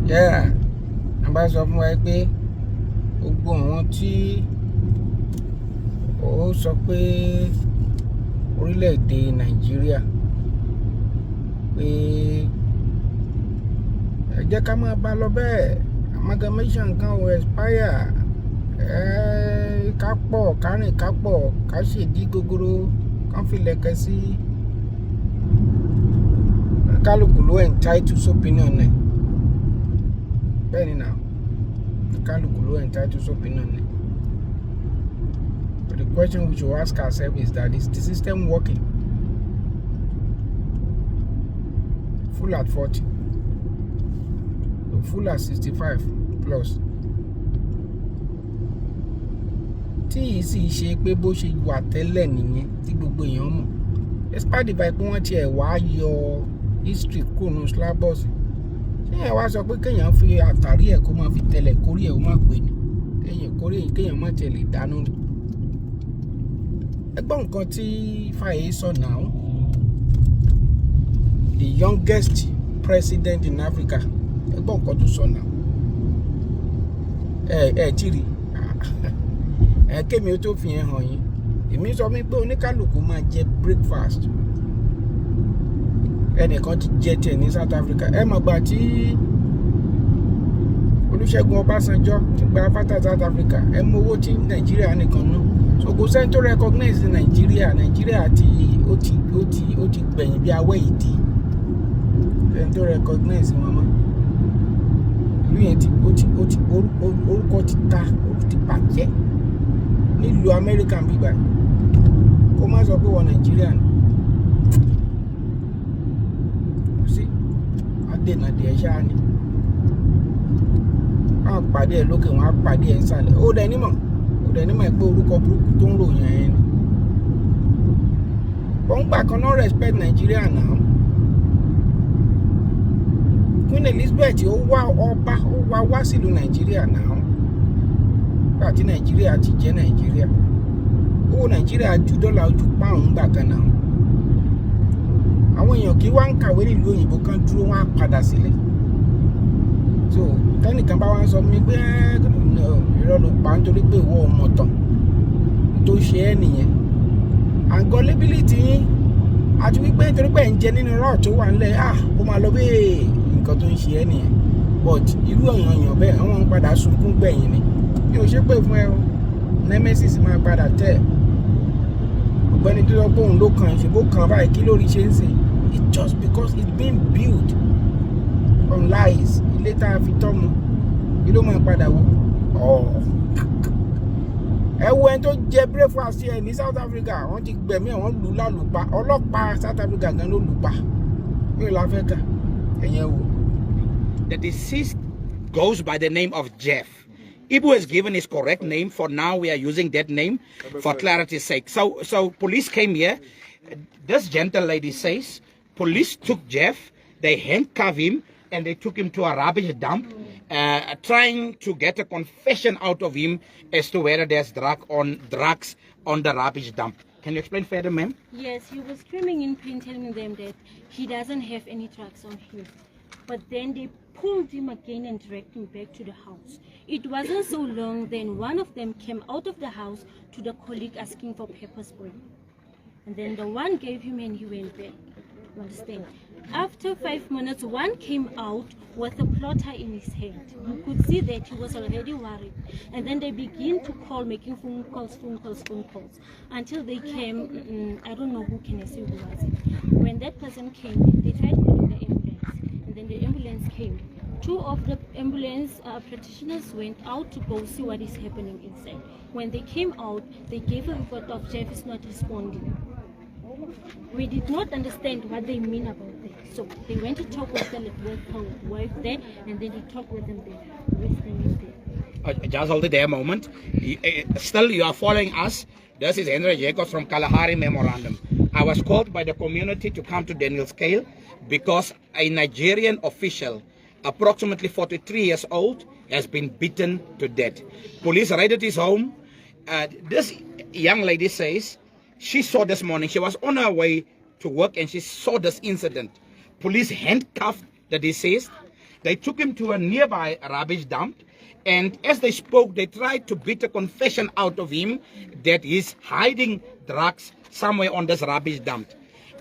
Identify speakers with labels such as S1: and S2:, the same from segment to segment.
S1: Yeah, I'm about to say gbogbo àwọn tí ó sọ pé orílẹ̀-èdè Nàìjíríà pé ẹ jẹ́ ká máa bá lọ bẹ́ẹ̀, amalgamation kan ò expire, ká pọ̀ ká rìn ká pọ̀ ká ṣèdí gogoro kán fi lẹ̀kẹ̀ sí kálukú ló entitled to opinion ẹ̀ bẹ́ẹ̀ ni náà kálukú ló entitled to opinion ẹ̀. But the question we should ask ourselves is that, is the system working? Full at 40, full at 65 plus. Tí yìí sì ṣe pé bó ṣe wà tẹ́lẹ̀ nìyẹn tí gbogbo èèyàn mọ̀. Despite the fact pé wọ́n tiẹ̀ wá yọ history kúrò nínú syllabus. Ṣé yẹn wá sọ pé kéèyàn fi àtàrí ẹ̀ kó máa fi tẹ̀lẹ̀ kórí ẹ̀ ó máa pè ní kéèyàn má tiẹ̀ lè dánú ni. Ẹgbọ́n nǹkan tí Fáyé sọ now, the youngest president in Africa, ẹgbọ́n nǹkan tó sọ now. Tìrì kémi ó tó fi hàn yín, èmi sọ mi pé oníkálukú máa jẹ breakfast. Ẹnìkan ti jẹ tiẹ̀ ní South Africa. Ẹ mọ̀ gbà tí Olúṣẹ́gun Ọbásanjọ́ ti gba pátá South Africa, ẹ mọ owó tí Nàìjíríà nìkan ná. So kò sẹ́ni tó recognize Nàìjíríà ó ti gbẹ̀yìn bí awẹ́ ìdí. Sẹ́ni tó recognize wọn mọ́. Ìlú yẹn orúkọ ti ta, orúkọ ti bàjẹ́ nílùú Amẹ́ríkà ń bí báyìí. Kó má sọ pé wọ Nàìjíríà ni. Kò sí adènà díẹ̀ ṣáá ni. Wọ́n á pàdé ẹ̀ lókè, wọ́n á pàdé ẹ̀ nsàlẹ̀. Ó dẹ̀ nímọ̀ pé orúkọ burúkú tó ń ròyìn ẹ̀ ni. Wọ́n gbà kan náà respect Nàìjíríà náà. Queen Elizabeth ó wá sílùú Nàìjíríà náà. Nígbà tí Nàìjíríà ti jẹ́ Nàìjíríà. Owó Nàìjíríà ju dọ́là ojú pound gbà kan náà. Àwọn èèyàn kì í wá ń kàwé nílùú òyìnbó kan dúró, wọ́n á padà sílé. So tẹ́nìkan bá wá ń sọ mi pé irọ́ ló pa nítorí pé ìwọ ọmọ tán tó ṣe é nìyẹn. And gullibility yín àti wípé nítorí pé ẹ̀ ń jẹ nínú rọ́ọ̀ tó wà nílẹ̀ kó máa lọ bẹ́ẹ̀ nǹkan tó ń ṣe é nìyẹn. But irú èèyàn bẹ́ẹ̀ àwọn ń padà sunkún gbẹ̀yìn ni. Mi ò ṣe pé fún ẹ o, nemesis máa padà tẹ̀. Ọ̀gbẹ́ni tó sọ pé òun ló kàn ṣe bó kàn báyìí kí lórí ṣe ń sè. It's just because it's been built on lies. Ilé tá a fi tọ́ mu kí ló máa padà wò. Ẹ wo ẹni tó jẹ breakfast ẹ ní South Africa, wọ́n ti gbẹ̀mí ẹ̀, wọ́n lù lálùpá. Ọlọ́pàá South Africa gan ló lù pa. Mi ò la fẹ́ kà ẹ̀yẹn wò.
S2: The deceased goes by the name of Jeff. Ibu has given his correct name. For now, we are using that name for clarity's sake. So police came here. This gentle lady says police took Jeff, they handcuffed him, and they took him to a rubbish dump, trying to get a confession out of him as to whether there's drugs on the rubbish dump. Can you explain further, ma'am?
S3: Yes, he was screaming in pain, telling them that he doesn't have any drugs on him. But then they pulled him again and dragged him back to the house. It wasn't so long, then one of them came out of the house to the colleague asking for pepper spray. And then the one gave him and he went back. You understand? After 5 minutes, one came out with a plotter in his hand. You could see that he was already worried. And then they began to call, making phone calls, until they came. I don't know who can I say who was it. When that person came, they tried calling the ambulance. And then the ambulance came. 2 of the ambulance practitioners went out to go see what is happening inside. When they came out, they gave a report of Jeff is not responding. We did not understand what they mean about that. So they went to talk with her wife there, and then they talked with them there. With them there.
S2: Just hold it there a moment. Still, you are following us. This is Henry Jacobs from Kalahari Memorandum. I was called by the community to come to Daniel Scale because a Nigerian official, approximately 43 years old, has been beaten to death. Police raided his home. This young lady says she saw this morning, she was on her way to work and she saw this incident. Police handcuffed the deceased. They took him to a nearby rubbish dump, and as they spoke, they tried to beat a confession out of him that he's hiding drugs somewhere on this rubbish dump.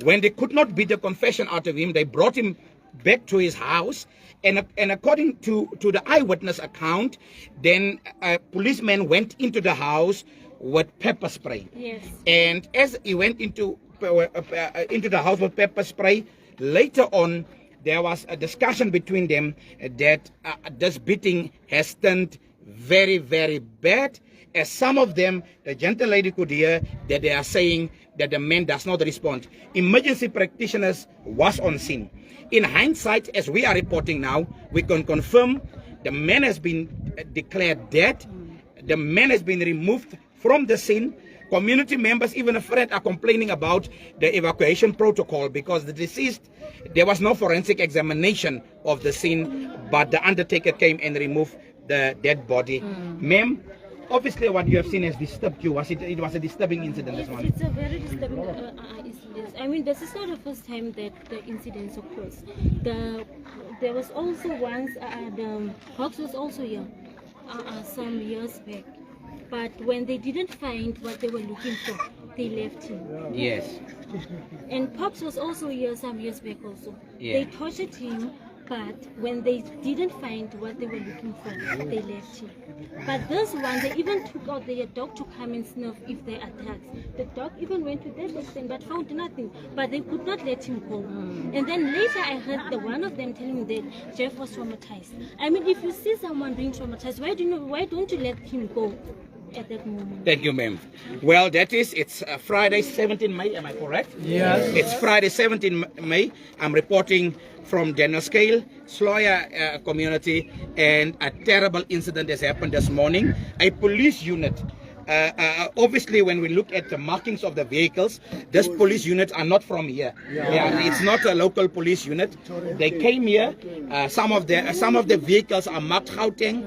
S2: When they could not beat the confession out of him, they brought him back to his house, and according to the eyewitness account, then a policeman went into the house with pepper spray.
S3: Yes.
S2: And as he went into the house with pepper spray, later on there was a discussion between them that this beating has turned very, very bad. As some of them, the gentle lady could hear that they are saying that the man does not respond. Emergency practitioners was on scene. In hindsight, as we are reporting now, we can confirm the man has been declared dead. The man has been removed from the scene. Community members, even a friend, are complaining about the evacuation protocol because the deceased, there was no forensic examination of the scene, but the undertaker came and removed the dead body. Ma'am, obviously what you have seen has disturbed you. It was a disturbing incident, this one?
S3: It's a very disturbing incident. I mean, this is not the first time that the incident occurs. There was also once, the Hawks was also young, some years back. But when they didn't find what they were looking for, they left him.
S2: Yes.
S3: And Pops was also here some years back also.
S2: Yeah.
S3: They tortured him, but when they didn't find what they were looking for, they left him. But this one, they even took out their dog to come and snuff if there are drugs. The dog even went to that extent but found nothing. But they could not let him go. And then later I heard the one of them telling me that Jeff was traumatized. I mean, if you see someone being traumatized, why don't you let him go at that moment?
S2: Thank you, ma'am. Well, it's Friday, 17 May, am I correct?
S1: Yes.
S2: It's Friday, 17 May. I'm reporting from Daniel Scale, Sloya community, and a terrible incident has happened this morning. A police unit, obviously when we look at the markings of the vehicles, this police units are not from here. It's not a local police unit. They came here. Some of the vehicles are marked Gauteng,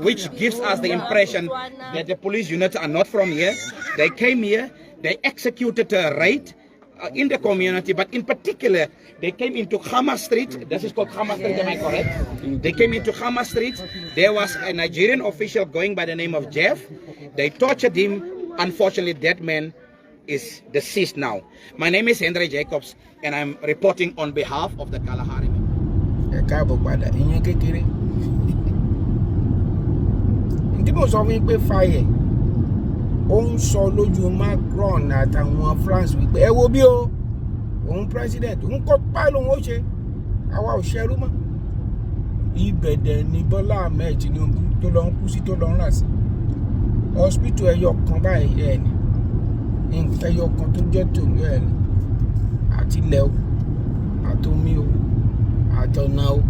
S2: which gives us the impression that the police units are not from here. They came here. They executed a raid in the community, but in particular, they came into Khama Street. This is called Khama Street, am I correct? They came into Khama Street. There was a Nigerian official going by the name of Jeff. They tortured him. Unfortunately, that man is deceased now. My name is Henry Jacobs, and I'm reporting on behalf of the Kalahari.
S1: Ó ń sọ lójú Macron àtàwọn France wípé ẹ wo bí o òun president òun kọ́ pa lóun ó ṣe àwa ò ṣẹrú mọ́. Ìbẹ̀dẹ̀ ni Bọ́lá Ahmed Tinubu tó lọ ń kú sí tó lọ ń rà sí. Hospital ẹyọ kan báyìí ẹ̀ ní nǹkan ẹyọ kan tó jẹ́ tòun ẹ̀ ní àti ilẹ̀ o àtomi o àtọ̀nà o.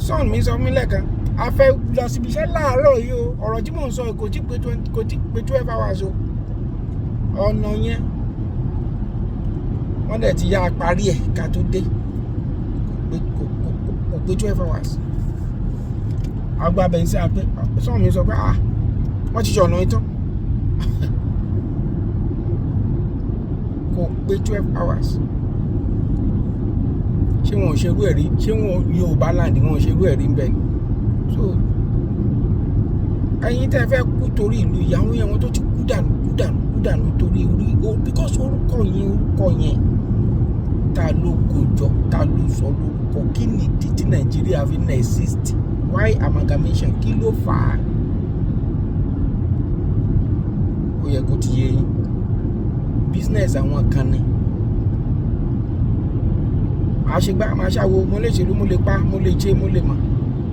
S1: Sọ́ọ̀n mi sọ mí lẹ́ẹ̀kan a fẹ́ lọ síbi iṣẹ́ láàárọ̀ yìí o ọ̀rọ̀ tí mò ń sọ kò tí pé 12 hours o ọ̀nà yẹn wọ́n dẹ̀ ti yá parí ẹ̀ ká tó dé kò pé 12 hours àgbà bẹ̀yìn sí àpé sọ́ọ̀mù mi sọ pé wọ́n ti ṣe ọ̀nà ìtàn kò pé 12 hours ṣé wọn ò ṣerú ẹ̀rí ṣé wọn Yorùbá land wọn ò ṣerú ẹ̀rí ń bẹ̀ ni. So ẹ̀yin tẹ́ fẹ́ kú torí ìlú ìyàwó yẹn wọn tó ti kú dànù torí orí because orúkọ yẹn ta ló kójọ ta ló sọ lórúkọ kí ni ìdí tí Nàìjíríà fi ń exist why amalgamation kí ló fà á ó yẹ kó ti yé yín business àwọn kan ni àṣegbá máa ṣàwo mo lè ṣèlú mo lè pa mo lè ṣe mo lè mọ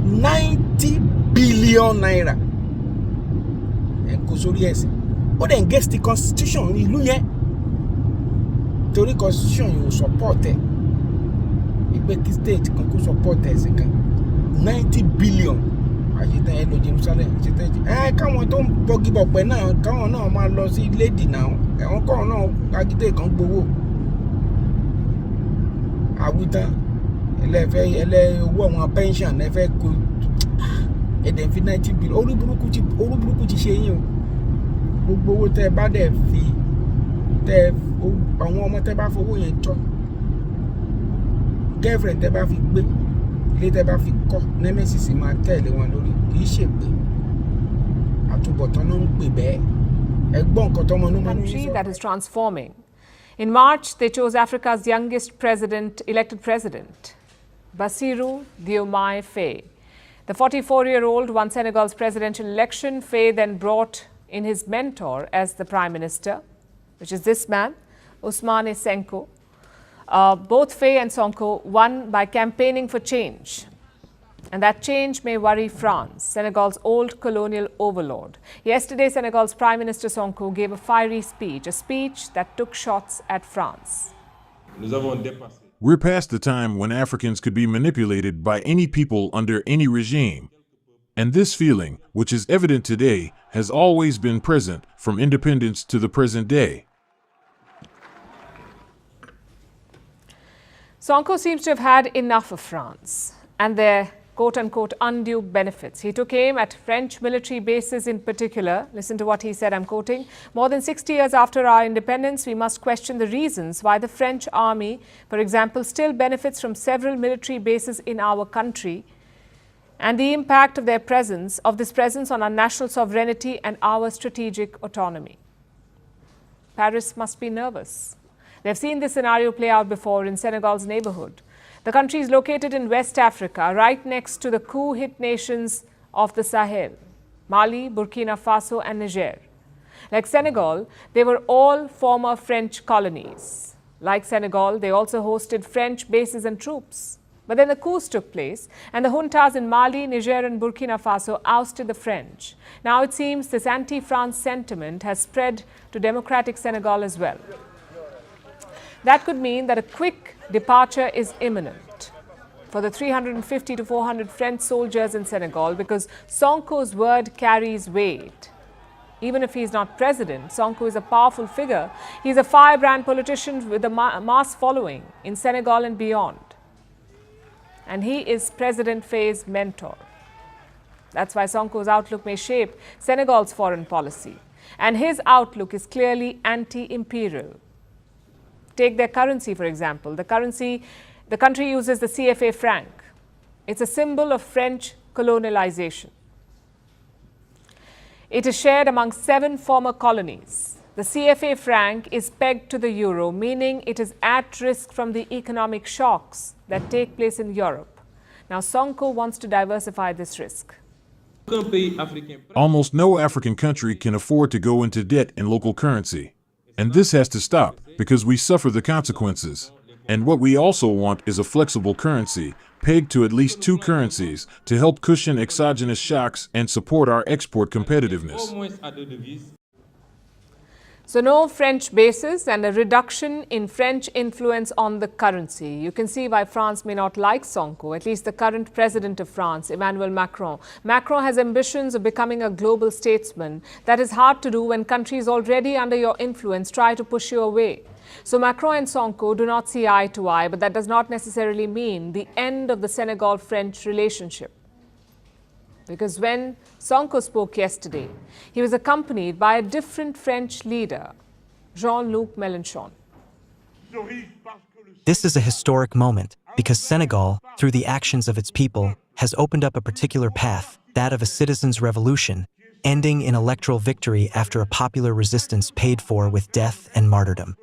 S1: 90 billion naira ẹ̀ kò sórí ẹ̀sìn ó dẹ̀ ń gẹ́sì constitution ìlú yẹn torí constitution yóò support ẹ̀ ìgbé kí state kan kó support ẹ̀ sí kan 90 billion àṣetẹ̀ ẹ̀ lọ Jerusalem àṣetẹ̀ ẹ̀ káwọn tó ń bọ́gibọ̀pẹ̀ náà káwọn náà máa lọ sí lady náà ẹ̀wọ̀n káwọn náà agídé kan gbowó àwùtán ẹlẹ́ owó àwọn pension ẹfẹ́ kó ẹ̀dẹ̀ fi 90 billion orí burúkú ti ṣe yín o gbogbo owó tẹ́ bá dẹ̀ fi tẹ́ àwọn ọmọ tẹ́ bá fowó yẹn tọ́ girlfriend tẹ́ bá fi gbé ilé tẹ́ bá fi kọ́ nemesis máa tẹ̀lé wọn lórí kì í ṣègbè àtúbọ̀tán náà ń pè bẹ́ẹ̀ ẹgbọ́n nǹkan tọ́mọ inú mọ́nú yín
S4: Country
S1: sọ.
S4: that is transforming. In March, they chose Africa's youngest elected president, Bassirou Diomaye Faye. The 44-year-old won Senegal's presidential election. Faye then brought in his mentor as the prime minister, which is this man, Ousmane Sonko. Both Faye and Sonko won by campaigning for change. And that change may worry France, Senegal's old colonial overlord. Yesterday, Senegal's Prime Minister Sonko gave a fiery speech, a speech that took shots at France.
S5: We're past the time when Africans could be manipulated by any people under any regime. And this feeling, which is evident today, has always been present from independence to the present day.
S4: Sonko seems to have had enough of France and their quote-unquote undue benefits. He took aim at French military bases in particular. Listen to what he said, I'm quoting. More than 60 years after our independence, we must question the reasons why the French army, for example, still benefits from several military bases in our country and the impact of their presence, on our national sovereignty and our strategic autonomy. Paris must be nervous. They've seen this scenario play out before in Senegal's neighborhood. The country is located in West Africa, right next to the coup-hit nations of the Sahel, Mali, Burkina Faso and Niger. Like Senegal, they were all former French colonies. Like Senegal, they also hosted French bases and troops. But then the coups took place and the juntas in Mali, Niger and Burkina Faso ousted the French. Now it seems this anti-France sentiment has spread to democratic Senegal as well. That could mean that a quick departure is imminent for the 350 to 400 French soldiers in Senegal because Sonko's word carries weight. Even if he's not president, Sonko is a powerful figure. He's a firebrand politician with a mass following in Senegal and beyond. And he is President Faye's mentor. That's why Sonko's outlook may shape Senegal's foreign policy. And his outlook is clearly anti-imperial. Take their currency, for example. The country uses the CFA franc. It's a symbol of French colonialization. It is shared among 7 former colonies. The CFA franc is pegged to the euro, meaning it is at risk from the economic shocks that take place in Europe. Now, Sonko wants to diversify this risk.
S5: Almost no African country can afford to go into debt in local currency. And this has to stop because we suffer the consequences. And what we also want is a flexible currency, pegged to at least 2 currencies, to help cushion exogenous shocks and support our export competitiveness.
S4: So no French bases and a reduction in French influence on the currency. You can see why France may not like Sonko, at least the current president of France, Emmanuel Macron. Macron has ambitions of becoming a global statesman. That is hard to do when countries already under your influence try to push you away. So Macron and Sonko do not see eye to eye, but that does not necessarily mean the end of the Senegal-French relationship. Because when Sonko spoke yesterday, he was accompanied by a different French leader, Jean-Luc Mélenchon.
S6: This is a historic moment because Senegal, through the actions of its people, has opened up a particular path, that of a citizens' revolution, ending in electoral victory after a popular resistance paid for with death and martyrdom.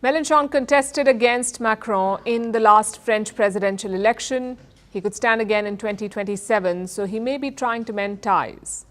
S4: Mélenchon contested against Macron in the last French presidential election. He could stand again in 2027, so he may be trying to mend ties.